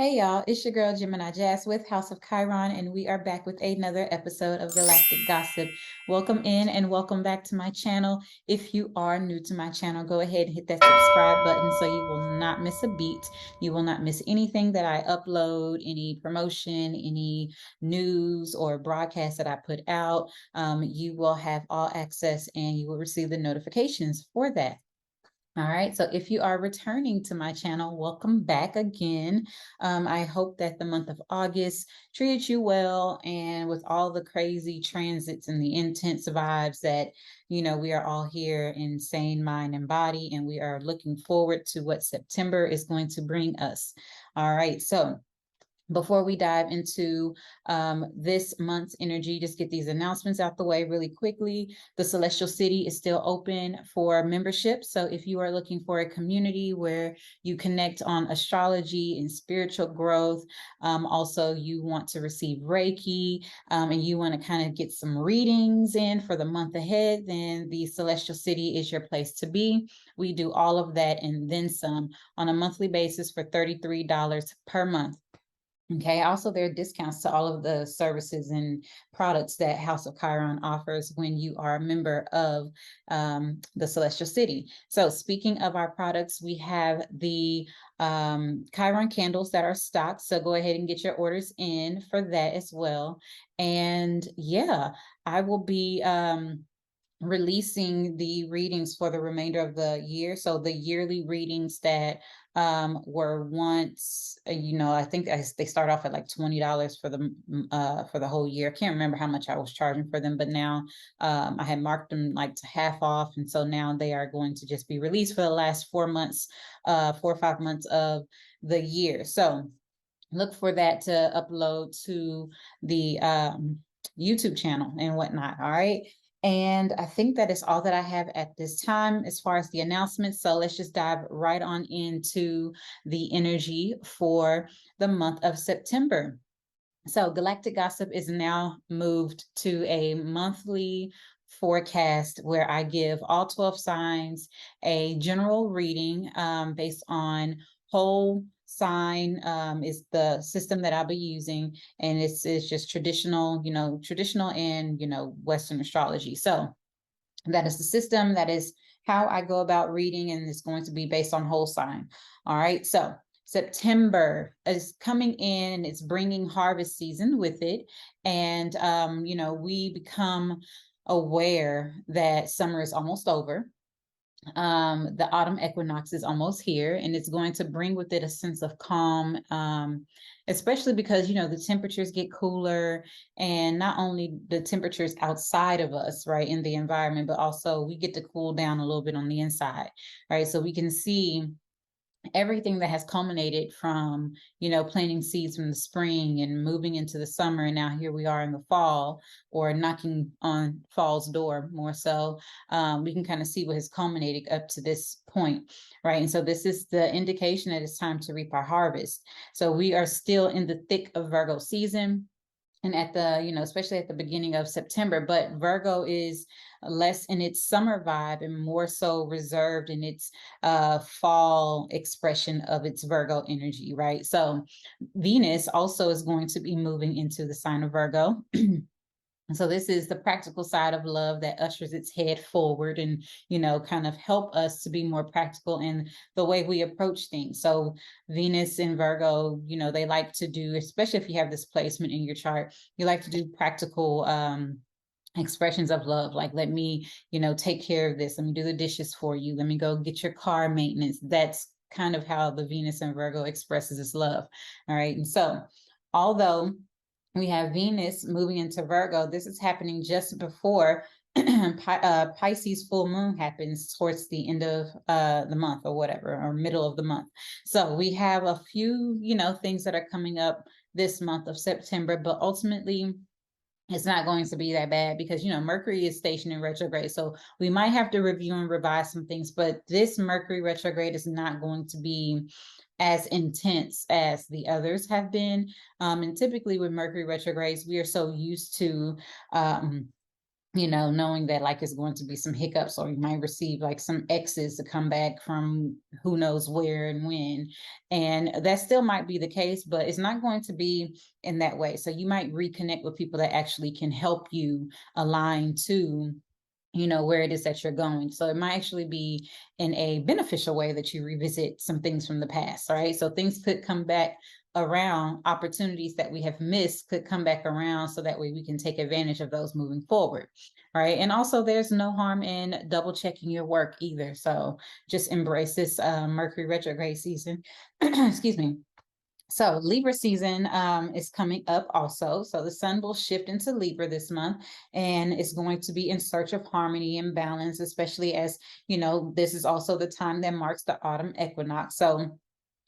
Hey y'all, it's your girl Gemini Jazz with House of Chiron, and we are back with another episode of Galactic Gossip. Welcome in and welcome back to my channel. If you are new to my channel, go ahead and hit that subscribe button so you will not miss a beat. You will not miss anything that I upload, any promotion, any news or broadcast that I put out. You will have all access and you will receive the notifications for that. All right, so if you are returning to my channel, welcome back again. I hope that the month of August treated you well, and with all the crazy transits and the intense vibes that, we are all here in sane mind and body, and we are looking forward to what September is going to bring us. All right, so before we dive into this month's energy, just get these announcements out the way really quickly. The Celestial City is still open for membership. So if you are looking for a community where you connect on astrology and spiritual growth, also you want to receive Reiki, and you want to kind of get some readings in for the month ahead, then the Celestial City is your place to be. We do all of that and then some on a monthly basis for $33 per month. Okay, also there are discounts to all of the services and products that House of Chiron offers when you are a member of the Celestial City. So speaking of our products, we have the Chiron candles that are stocked. So go ahead and get your orders in for that as well. And yeah, I will be releasing the readings for the remainder of the year. So the yearly readings that were once, I think they start off at like $20 for the whole year. I can't remember how much I was charging for them, but now I had marked them like to half off, and so now they are going to just be released for the last 4 months, 4 or 5 months of the year. So look for that to upload to the YouTube channel and whatnot. All right. And I think that is all that I have at this time as far as the announcements. So let's just dive right on into the energy for the month of September. So Galactic Gossip is now moved to a monthly forecast where I give all 12 signs a general reading based on whole sign is the system that I'll be using, and it's just traditional, traditional and Western astrology. So that is the system, that is how I go about reading, and it's going to be based on whole sign. All right, so September is coming in and it's bringing harvest season with it. And, we become aware that summer is almost over. The autumn equinox is almost here, and it's going to bring with it a sense of calm, especially because the temperatures get cooler, and not only the temperatures outside of us, right, in the environment, but also we get to cool down a little bit on the inside, right? So we can see everything that has culminated from planting seeds from the spring and moving into the summer, and now here we are in the fall, or knocking on fall's door more so. We can kind of see what has culminated up to this point, right? And so this is the indication that it's time to reap our harvest. So we are still in the thick of Virgo season, and at the especially at the beginning of September, but Virgo is less in its summer vibe and more so reserved in its fall expression of its Virgo energy, right? So Venus also is going to be moving into the sign of Virgo. So this is the practical side of love that ushers its head forward and, kind of help us to be more practical in the way we approach things. So Venus in Virgo, they like to do, especially if you have this placement in your chart, you like to do practical expressions of love. Like, let me, take care of this. Let me do the dishes for you. Let me go get your car maintenance. That's kind of how the Venus in Virgo expresses its love. All right. And so although we have Venus moving into Virgo, this is happening just before Pisces full moon happens towards the end of the month or whatever, or middle of the month. So we have a few, things that are coming up this month of September, but ultimately it's not going to be that bad because, Mercury is stationed in retrograde. So we might have to review and revise some things, but this Mercury retrograde is not going to be as intense as the others have been. And typically with Mercury retrogrades, we are so used to you know, knowing that like it's going to be some hiccups, or you might receive like some X's to come back from who knows where and when. And that still might be the case, but it's not going to be in that way. So you might reconnect with people that actually can help you align to, you know, where it is that you're going. So it might actually be in a beneficial way that you revisit some things from the past, right? So things could come back around, opportunities that we have missed could come back around, so that way we can take advantage of those moving forward, right? And also there's no harm in double checking your work either. So just embrace this Mercury retrograde season. Excuse me. So Libra season is coming up also. So the sun will shift into Libra this month, and it's going to be in search of harmony and balance, especially as, you know, this is also the time that marks the autumn equinox. So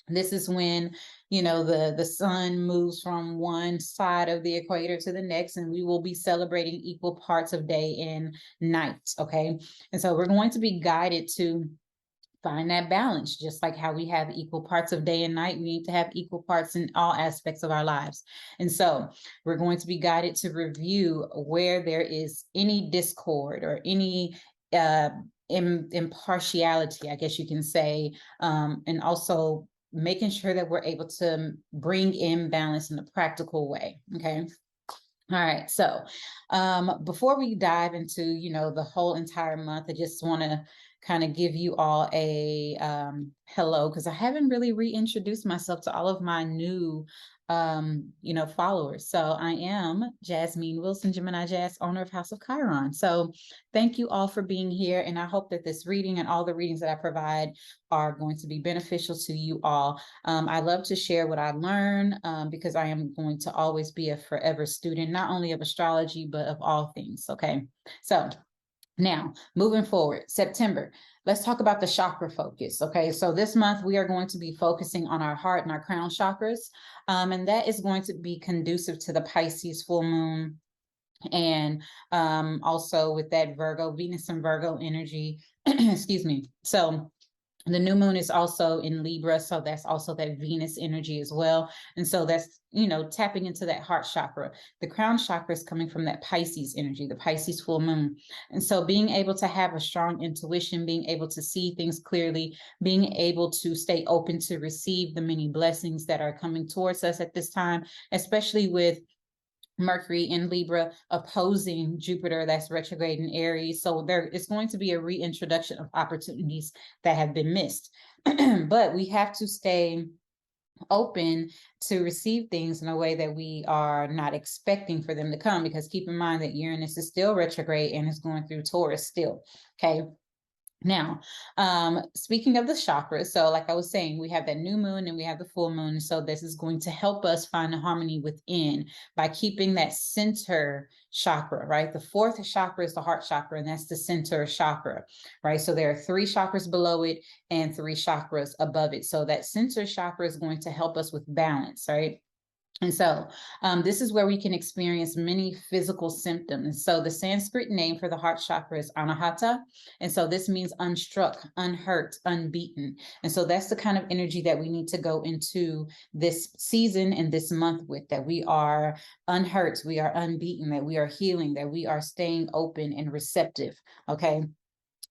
this is when, you know, the sun moves from one side of the equator to the next, and we will be celebrating equal parts of day and night. Okay. And so we're going to be guided to find that balance, just like how we have equal parts of day and night. We need to have equal parts in all aspects of our lives. And so we're going to be guided to review where there is any discord or any impartiality, I guess you can say, and also making sure that we're able to bring in balance in a practical way. Okay. All right. So before we dive into, you know, the whole entire month, I just want to kind of give you all a hello, because I haven't really reintroduced myself to all of my new you know, followers. So I am Jasmeen Wilson, Gemini Jazz, owner of House of Chiron. So thank you all for being here, and I hope that this reading and all the readings that I provide are going to be beneficial to you all. I love to share what I learn, because I am going to always be a forever student, not only of astrology, but of all things. Okay. So now, moving forward, September, let's talk about the chakra focus. Okay, so this month we are going to be focusing on our heart and our crown chakras, and that is going to be conducive to the Pisces full moon, and also with that Virgo, Venus and Virgo energy. Excuse me. So the new moon is also in Libra, so that's also that Venus energy as well. And so that's, you know, tapping into that heart chakra. The crown chakra is coming from that Pisces energy, the Pisces full moon. And so being able to have a strong intuition, being able to see things clearly, being able to stay open to receive the many blessings that are coming towards us at this time, especially with Mercury in Libra opposing Jupiter, that's retrograde in Aries. So there is going to be a reintroduction of opportunities that have been missed. But we have to stay open to receive things in a way that we are not expecting for them to come, because keep in mind that Uranus is still retrograde and is going through Taurus still. Okay. Now, speaking of the chakras, so like I was saying, we have that new moon and we have the full moon. So this is going to help us find the harmony within by keeping that center chakra, right? The fourth chakra is the heart chakra, and that's the center chakra, right? So there are 3 chakras below it and 3 chakras above it. So that center chakra is going to help us with balance, right? And so this is where we can experience many physical symptoms. So the Sanskrit name for the heart chakra is Anahata. And so this means unstruck, unhurt, unbeaten. And so that's the kind of energy that we need to go into this season and this month with, that we are unhurt, we are unbeaten, that we are healing, that we are staying open and receptive. Okay.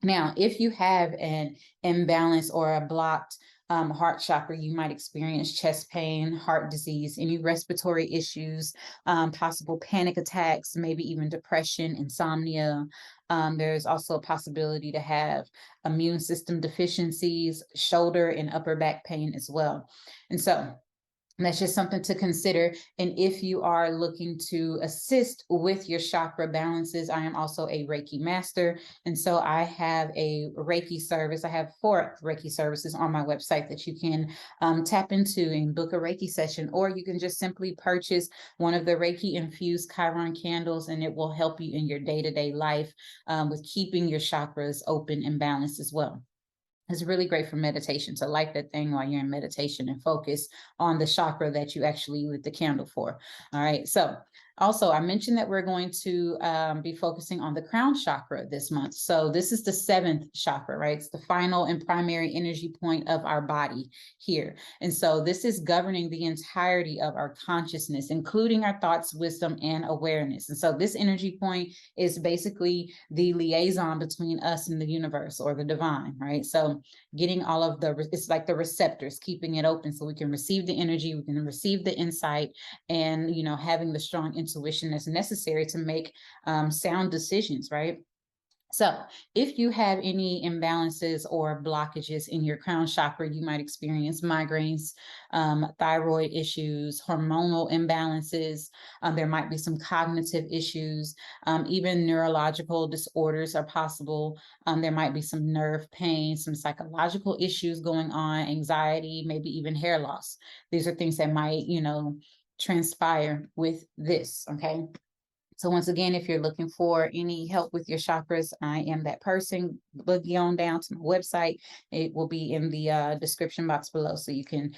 Now, if you have an imbalance or a blocked heart chakra, you might experience chest pain, heart disease, any respiratory issues, possible panic attacks, maybe even depression, insomnia. There's also a possibility to have immune system deficiencies, shoulder and upper back pain as well. And so that's just something to consider. And if you are looking to assist with your chakra balances, I am also a Reiki master. And so I have a Reiki service. I have 4 Reiki services on my website that you can tap into and book a Reiki session, or you can just simply purchase one of the Reiki infused Chiron candles, and it will help you in your day-to-day life with keeping your chakras open and balanced as well. It's really great for meditation, to light that thing while you're in meditation and focus on the chakra that you actually lit the candle for. All right. So Also, I mentioned that we're going to be focusing on the crown chakra this month. So this is the 7th chakra, right? It's the final and primary energy point of our body here. And so this is governing the entirety of our consciousness, including our thoughts, wisdom, and awareness. And so this energy point is basically the liaison between us and the universe or the divine, right? So getting all of it's like the receptors, keeping it open so we can receive the energy, we can receive the insight, and, having the strong intuition that's necessary to make sound decisions, right? So if you have any imbalances or blockages in your crown chakra, you might experience migraines, thyroid issues, hormonal imbalances. There might be some cognitive issues, even neurological disorders are possible. There might be some nerve pain, some psychological issues going on, anxiety, maybe even hair loss. These are things that might, transpire with this, okay? So once again, if you're looking for any help with your chakras, I am that person. Boogie on down to my website. It will be in the description box below, so you can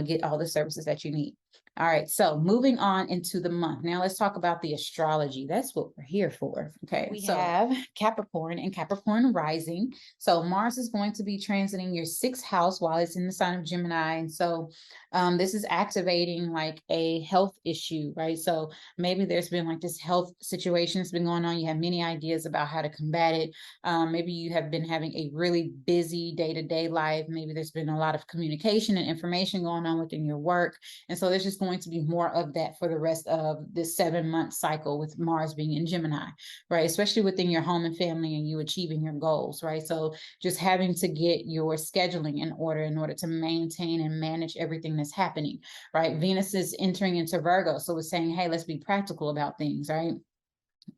get all the services that you need. All right, so moving on into the month. Now let's talk about the astrology. That's what we're here for. Okay, we have Capricorn and Capricorn rising. So Mars is going to be transiting your 6th house while it's in the sign of Gemini. And so this is activating like a health issue, right? So maybe there's been like this health situation that's been going on. You have many ideas about how to combat it. Maybe you have been having a really busy day-to-day life. Maybe there's been a lot of communication and information going on within your work. And so there's just going to be more of that for the rest of this 7-month cycle with Mars being in Gemini, right? Especially within your home and family and you achieving your goals, right? So just having to get your scheduling in order to maintain and manage everything that's happening, right? Venus is entering into Virgo. So it's saying, hey, let's be practical about things, right?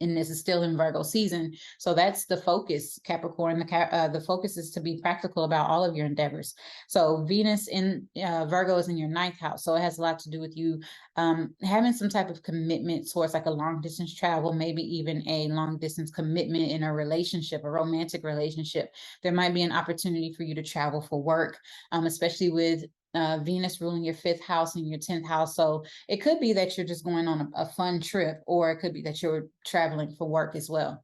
And this is still in Virgo season. So that's the focus, Capricorn. The focus is to be practical about all of your endeavors. So Venus in Virgo is in your 9th house. So it has a lot to do with you having some type of commitment towards like a long distance travel, maybe even a long distance commitment in a relationship, a romantic relationship. There might be an opportunity for you to travel for work, especially with Venus ruling your 5th house and your 10th house. So it could be that you're just going on a fun trip, or it could be that you're traveling for work as well.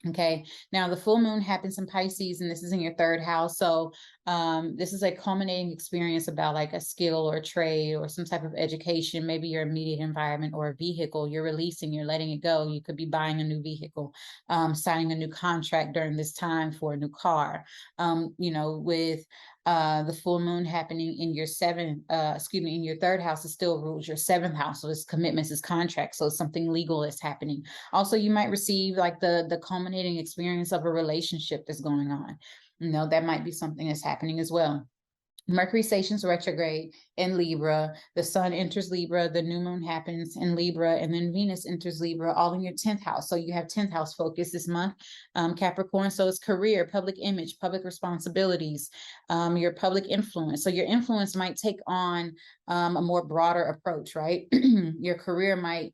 Okay, now the full moon happens in Pisces, and this is in your 3rd house. So this is a culminating experience about like a skill or a trade or some type of education, maybe your immediate environment or a vehicle. You're releasing, you're letting it go. You could be buying a new vehicle, signing a new contract during this time for a new car. With the full moon happening in your in your 3rd house, it still rules your 7th house. So it's commitments, it's contracts. So it's something legal that's happening. Also, you might receive like the culminating experience of a relationship that's going on. That might be something that's happening as well. Mercury stations retrograde in Libra. The sun enters Libra. The new moon happens in Libra. And then Venus enters Libra, all in your 10th house. So you have 10th house focus this month, Capricorn. So it's career, public image, public responsibilities, your public influence. So your influence might take on a more broader approach, right? Your career might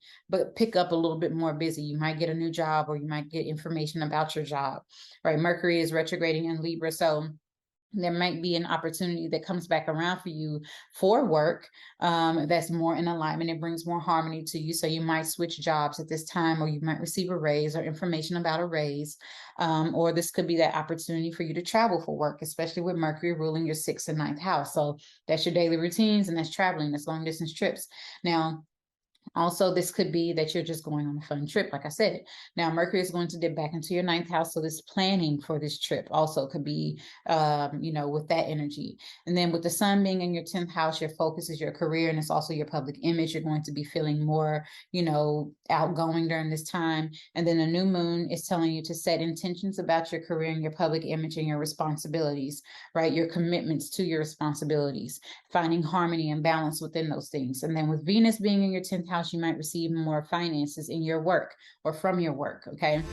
pick up a little bit more busy. You might get a new job, or you might get information about your job, right? Mercury is retrograding in Libra. So there might be an opportunity that comes back around for you for work that's more in alignment. It brings more harmony to you. So you might switch jobs at this time, or you might receive a raise or information about a raise. Or this could be that opportunity for you to travel for work, especially with Mercury ruling your 6th and 9th house. So that's your daily routines, and that's traveling, that's long distance trips. Now, also, this could be that you're just going on a fun trip, like I said. Now, Mercury is going to dip back into your 9th house, so this planning for this trip also could be, with that energy. And then with the sun being in your 10th house, your focus is your career, and it's also your public image. You're going to be feeling more, outgoing during this time. And then the new moon is telling you to set intentions about your career and your public image and your responsibilities, right? Your commitments to your responsibilities, finding harmony and balance within those things. And then with Venus being in your 10th house, you might receive more finances in your work or from your work, okay?